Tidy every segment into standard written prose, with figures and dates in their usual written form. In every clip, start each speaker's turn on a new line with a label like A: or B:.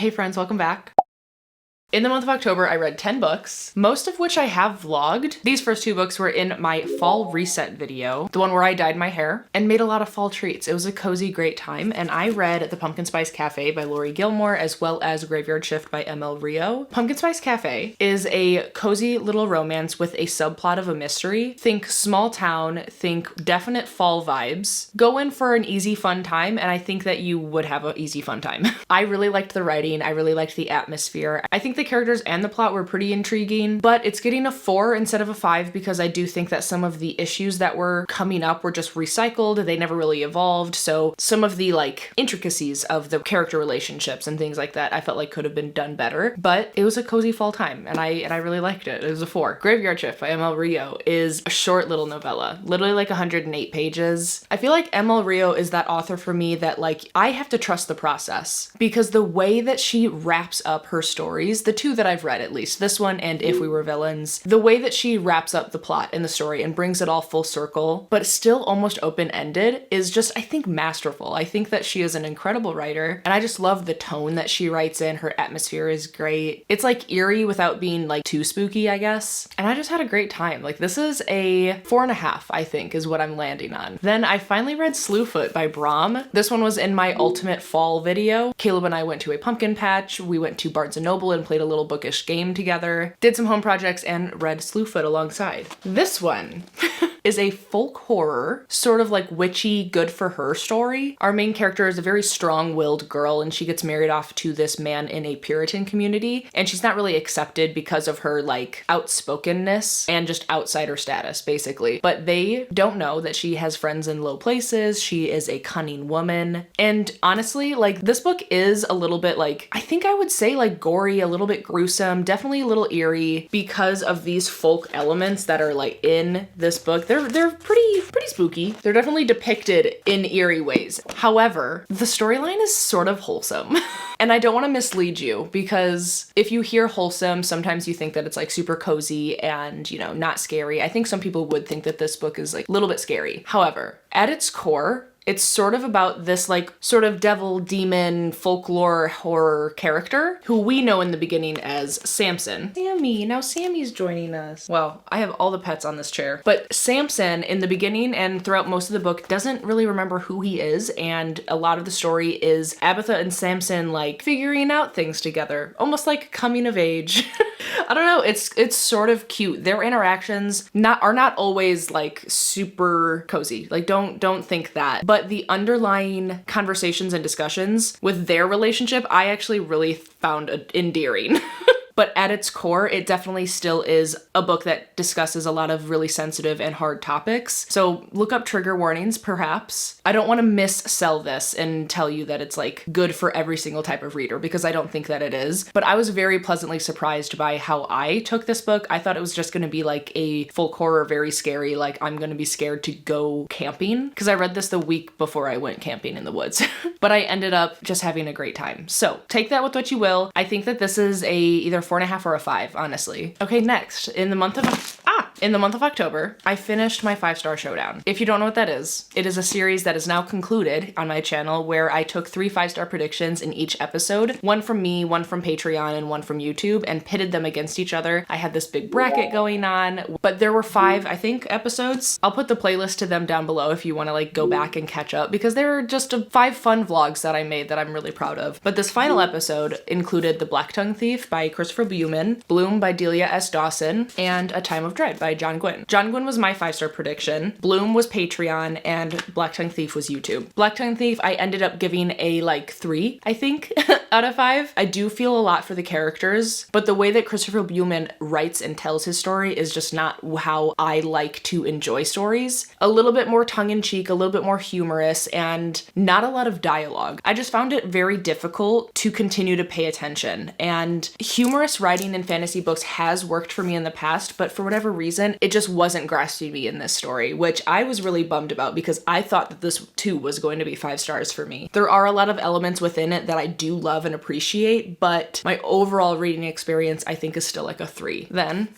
A: Hey friends, welcome back. In the month of October, I read 10 books, most of which I have vlogged. These first 2 books were in my fall reset video, the one where I dyed my hair and made a lot of fall treats. It was a cozy, great time, and I read The Pumpkin Spice Cafe by Lori Gilmore as well as Graveyard Shift by ML Rio. Pumpkin Spice Cafe is a cozy little romance with a subplot of a mystery. Think small town, think definite fall vibes. Go in for an easy, fun time, and I think that you would have an easy, fun time. I really liked the writing. I really liked the atmosphere. I think the characters and the plot were pretty intriguing, but it's getting a 4 instead of a 5 because I do think that some of the issues that were coming up were just recycled. They never really evolved. So some of the intricacies of the character relationships and things like that I felt like could have been done better, but it was a cozy fall time and I really liked it. It was a 4. Graveyard Shift by ML Rio is a short little novella, literally 108 pages. I feel like ML Rio is that author for me that I have to trust the process because the way that she wraps up her stories, the 2 that I've read at least, this one and If We Were Villains, the way that she wraps up the plot and the story and brings it all full circle, but still almost open-ended is just, I think, masterful. I think that she is an incredible writer and I just love the tone that she writes in. Her atmosphere is great. It's eerie without being too spooky, I guess. And I just had a great time. This is a 4.5, I think, is what I'm landing on. Then I finally read Slooh Foot by Brahm. This one was in my ultimate fall video. Caleb and I went to a pumpkin patch. We went to Barnes & Noble and played a little bookish game together, did some home projects, and read Slooh Foot alongside. This one is a folk horror, sort of witchy, good for her story. Our main character is a very strong-willed girl and she gets married off to this man in a Puritan community and she's not really accepted because of her outspokenness and just outsider status basically. But they don't know that she has friends in low places. She is a cunning woman. And honestly, this book is a little bit I think I would say gory, a little bit gruesome, definitely a little eerie because of these folk elements that are in this book. They're pretty spooky. They're definitely depicted in eerie ways. However, the storyline is sort of wholesome. And I don't want to mislead you because if you hear wholesome, sometimes you think that it's super cozy and, not scary. I think some people would think that this book is a little bit scary. However, at its core, it's sort of about this sort of devil, demon, folklore, horror character who we know in the beginning as Samson. Sammy, now Sammy's joining us. Well, I have all the pets on this chair, but Samson in the beginning and throughout most of the book doesn't really remember who he is, and a lot of the story is Abatha and Samson figuring out things together, almost coming of age. I don't know, it's sort of cute. Their interactions are not always super cozy. Don't think that. But the underlying conversations and discussions with their relationship, I actually really found endearing. But at its core, it definitely still is a book that discusses a lot of really sensitive and hard topics. So look up trigger warnings, perhaps. I don't want to missell this and tell you that it's good for every single type of reader because I don't think that it is. But I was very pleasantly surprised by how I took this book. I thought it was just going to be a folk horror, very scary, I'm going to be scared to go camping because I read this the week before I went camping in the woods. But I ended up just having a great time. So take that with what you will. I think that this is either 4.5 or a 5, honestly. Okay, next, in the month of October, I finished my 5-star showdown. If you don't know what that is, it is a series that is now concluded on my channel where I took 3 5-star predictions in each episode, one from me, one from Patreon, and one from YouTube, and pitted them against each other. I had this big bracket going on, but there were 5, I think, episodes. I'll put the playlist to them down below if you want to go back and catch up because they're just 5 fun vlogs that I made that I'm really proud of. But this final episode included The Black Tongue Thief by Christopher Buman, Bloom by Delia S. Dawson, and A Time of Dread by John Gwynn. John Gwynn was my 5-star prediction, Bloom was Patreon, and Black Tongue Thief was YouTube. Black Tongue Thief I ended up giving a 3, I think, out of 5. I do feel a lot for the characters, but the way that Christopher Buman writes and tells his story is just not how I like to enjoy stories. A little bit more tongue-in-cheek, a little bit more humorous, and not a lot of dialogue. I just found it very difficult to continue to pay attention, and humorous writing in fantasy books has worked for me in the past, but for whatever reason, it just wasn't grasping me in this story, which I was really bummed about because I thought that this too was going to be 5 stars for me. There are a lot of elements within it that I do love and appreciate, but my overall reading experience I think is still a 3. Then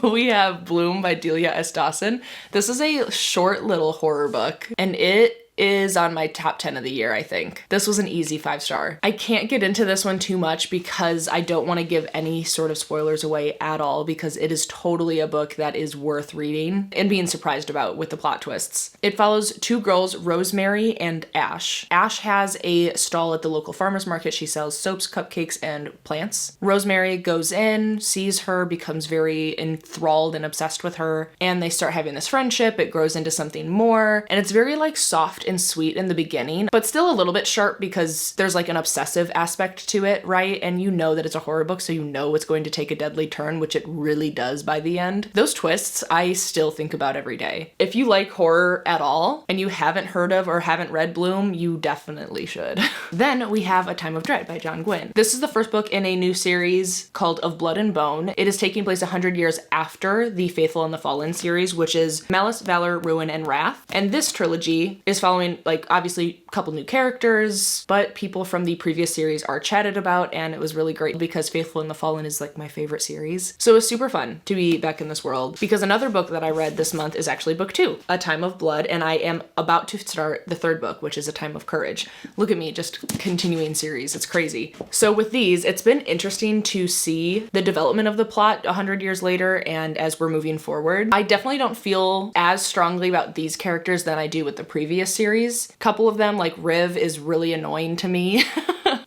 A: we have Bloom by Delia S. Dawson. This is a short little horror book and it is on my top 10 of the year, I think. This was an easy 5-star. I can't get into this one too much because I don't want to give any sort of spoilers away at all, because it is totally a book that is worth reading and being surprised about with the plot twists. It follows two girls, Rosemary and Ash. Ash has a stall at the local farmer's market. She sells soaps, cupcakes, and plants. Rosemary goes in, sees her, becomes very enthralled and obsessed with her, and they start having this friendship. It grows into something more, and it's very like soft and sweet in the beginning, but still a little bit sharp because there's like an obsessive aspect to it, right? And you know that it's a horror book, so you know it's going to take a deadly turn, which it really does by the end. Those twists I still think about every day. If you like horror at all and you haven't heard of or haven't read Bloom, you definitely should. Then we have A Time of Dread by John Gwynne. This is the first book in a new series called Of Blood and Bone. It is taking place 100 years after the Faithful and the Fallen series, which is Malice, Valor, Ruin, and Wrath. And this trilogy is following, like, obviously a couple new characters, but people from the previous series are chatted about, and it was really great because Faithful and the Fallen is like my favorite series. So it was super fun to be back in this world, because another book that I read this month is actually book 2, A Time of Blood, and I am about to start the third book, which is A Time of Courage. Look at me, just continuing series. It's crazy. So with these, it's been interesting to see the development of the plot 100 years later and as we're moving forward. I definitely don't feel as strongly about these characters than I do with the previous series. A couple of them, like Riv, is really annoying to me.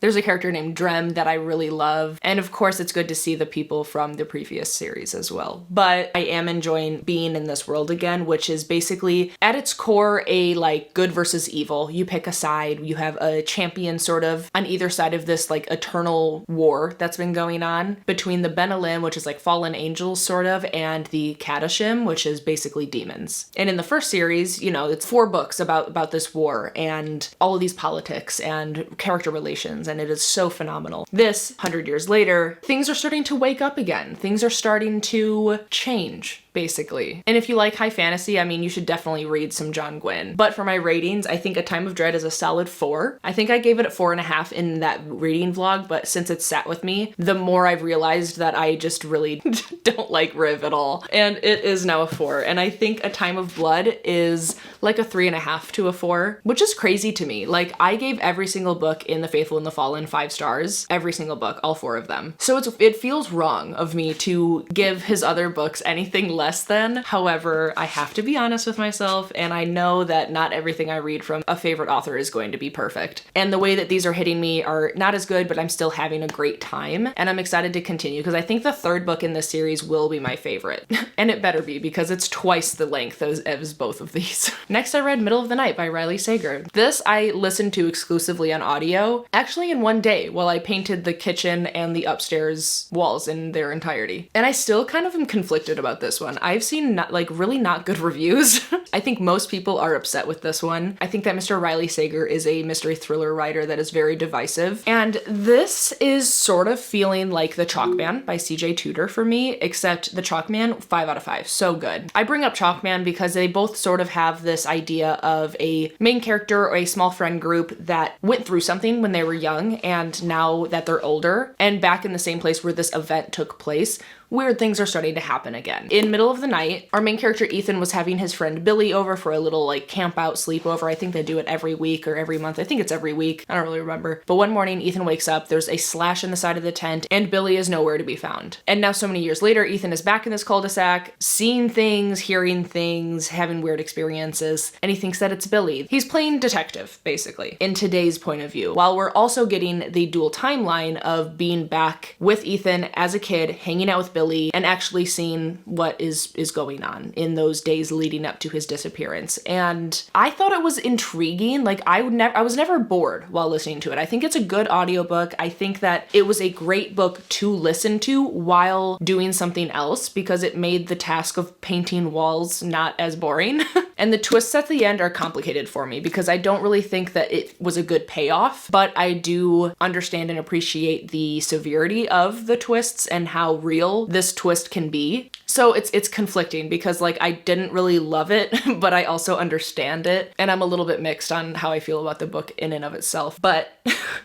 A: There's a character named Drem that I really love. And of course, it's good to see the people from the previous series as well. But I am enjoying being in this world again, which is basically at its core a like good versus evil. You pick a side, you have a champion sort of on either side of this like eternal war that's been going on between the Benelim, which is like fallen angels sort of, and the Kadashim, which is basically demons. And in the first series, you know, it's 4 books about this war and all of these politics and character relations, and it is so phenomenal. This, 100 years later, things are starting to wake up again. Things are starting to change, basically. And if you like high fantasy, I mean, you should definitely read some John Gwynne. But for my ratings, I think A Time of Dread is a solid 4. I think I gave it a 4.5 in that reading vlog, but since it's sat with me, the more I've realized that I just really don't like Riv at all. And it is now a 4. And I think A Time of Blood is like a 3.5 to a 4, which is crazy to me. Like, I gave every single book in The Faithful and the Fallen 5 stars. Every single book, all 4 of them. So it feels wrong of me to give his other books anything less than. However, I have to be honest with myself, and I know that not everything I read from a favorite author is going to be perfect. And the way that these are hitting me are not as good, but I'm still having a great time, and I'm excited to continue because I think the third book in this series will be my favorite. And it better be, because it's twice the length as both of these. Next, I read Middle of the Night by Rylee Sager. This I listened to exclusively on audio, actually in one day while I painted the kitchen and the upstairs walls in their entirety. And I still kind of am conflicted about this one. I've seen really not good reviews. I think most people are upset with this one. I think that Mr. Rylee Sager is a mystery thriller writer that is very divisive. And this is sort of feeling like The Chalkman by CJ Tudor for me, except The Chalkman, 5 out of 5. So good. I bring up Chalkman because they both sort of have this idea of a main character or a small friend group that went through something when they were young, and now that they're older and back in the same place where this event took place, weird things are starting to happen again. In Middle of the Night, our main character Ethan was having his friend Billy over for a little like camp out sleepover. I think they do it every week or every month. I think it's every week. I don't really remember. But one morning Ethan wakes up, there's a slash in the side of the tent, and Billy is nowhere to be found. And now so many years later, Ethan is back in this cul-de-sac, seeing things, hearing things, having weird experiences, and he thinks that it's Billy. He's playing detective, basically, in today's point of view, while we're also getting the dual timeline of being back with Ethan as a kid, hanging out with Billy, and actually seeing what is going on in those days leading up to his disappearance. And I thought it was intriguing. Like, I was never bored while listening to it. I think it's a good audiobook. I think that it was a great book to listen to while doing something else because it made the task of painting walls not as boring. And the twists at the end are complicated for me because I don't really think that it was a good payoff, but I do understand and appreciate the severity of the twists and how real this twist can be. So it's conflicting because like I didn't really love it, but I also understand it. And I'm a little bit mixed on how I feel about the book in and of itself. But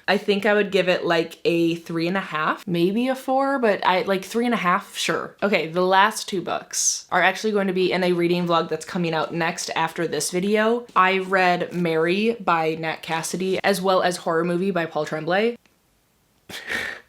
A: I think I would give it like a 3.5, maybe a 4, but I like 3.5, sure. Okay, the last 2 books are actually going to be in a reading vlog that's coming out next next after this video. I read Mary by Nat Cassidy, as well as Horror Movie by Paul Tremblay.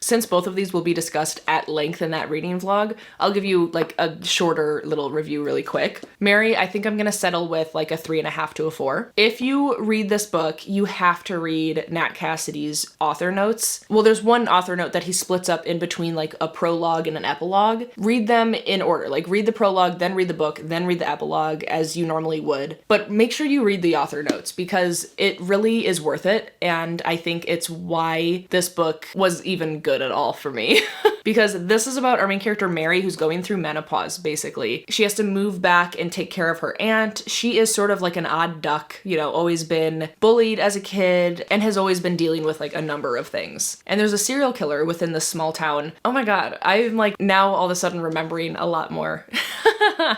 A: Since both of these will be discussed at length in that reading vlog, I'll give you like a shorter little review really quick. Mary, I think I'm gonna settle with like a 3.5 to a 4. If you read this book, you have to read Nat Cassidy's author notes. Well, there's one author note that he splits up in between like a prologue and an epilogue. Read them in order, like read the prologue, then read the book, then read the epilogue as you normally would. But make sure you read the author notes because it really is worth it. And I think it's why this book was even good at all for me. Because this is about our main character Mary, who's going through menopause, basically. She has to move back and take care of her aunt. She is sort of like an odd duck, you know, always been bullied as a kid and has always been dealing with like a number of things. And there's a serial killer within this small town. Oh my god, I'm like now all of a sudden remembering a lot more.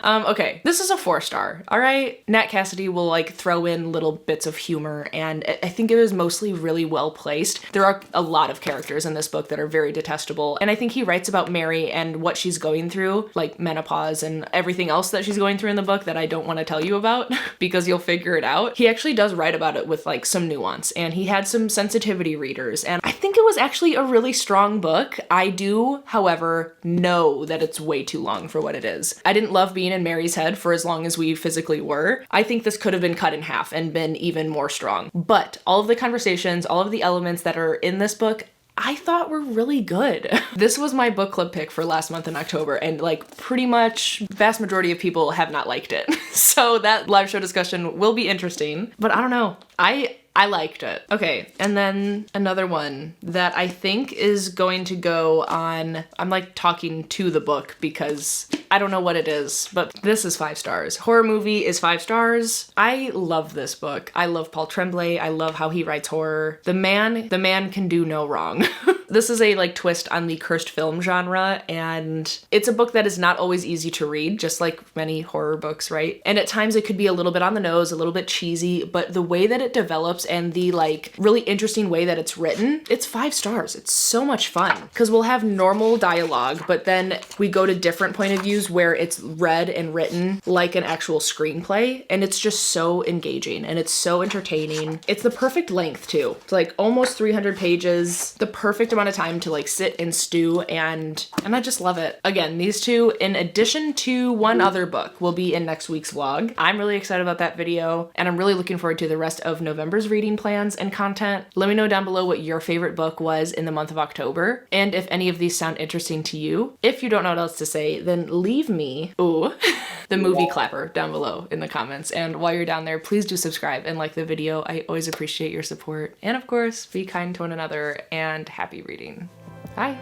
A: Okay, this is a 4-star, all right? Nat Cassidy will like throw in little bits of humor, and I think it is mostly really well placed. There are a lot of characters in this book that are very detestable, and I think he writes about Mary and what she's going through, like menopause and everything else that she's going through in the book that I don't want to tell you about because you'll figure it out. He actually does write about it with like some nuance, and he had some sensitivity readers, and I think it was actually a really strong book. I do, however, know that it's way too long for what it is. I didn't love being in Mary's head for as long as we physically were. I think this could have been cut in half and been even more strong. But all of the conversations, all of the elements that are in this book, I thought were really good. This was my book club pick for last month in October, and like pretty much vast majority of people have not liked it. So that live show discussion will be interesting, but I don't know. I liked it. Okay, and then another one that I think is going to go on, I'm like talking to the book because I don't know what it is, but this is 5 stars. Horror Movie is 5 stars. I love this book. I love Paul Tremblay. I love how he writes horror. The man can do no wrong. This is a like twist on the cursed film genre, and it's a book that is not always easy to read, just like many horror books, right? And at times it could be a little bit on the nose, a little bit cheesy, but the way that it develops and the like really interesting way that it's written, it's 5 stars. It's so much fun because we'll have normal dialogue, but then we go to different point of views where it's read and written like an actual screenplay, and it's just so engaging and it's so entertaining. It's the perfect length too. It's like almost 300 pages, the perfect amount of time to like sit and stew, and I just love it. Again, these two, in addition to one other book, will be in next week's vlog. I'm really excited about that video, and I'm really looking forward to the rest of November's reading plans and content. Let me know down below what your favorite book was in the month of October, and if any of these sound interesting to you. If you don't know what else to say, then leave me, the movie clapper down below in the comments. And while you're down there, please do subscribe and like the video. I always appreciate your support. And of course, be kind to one another, and happy reading. Bye.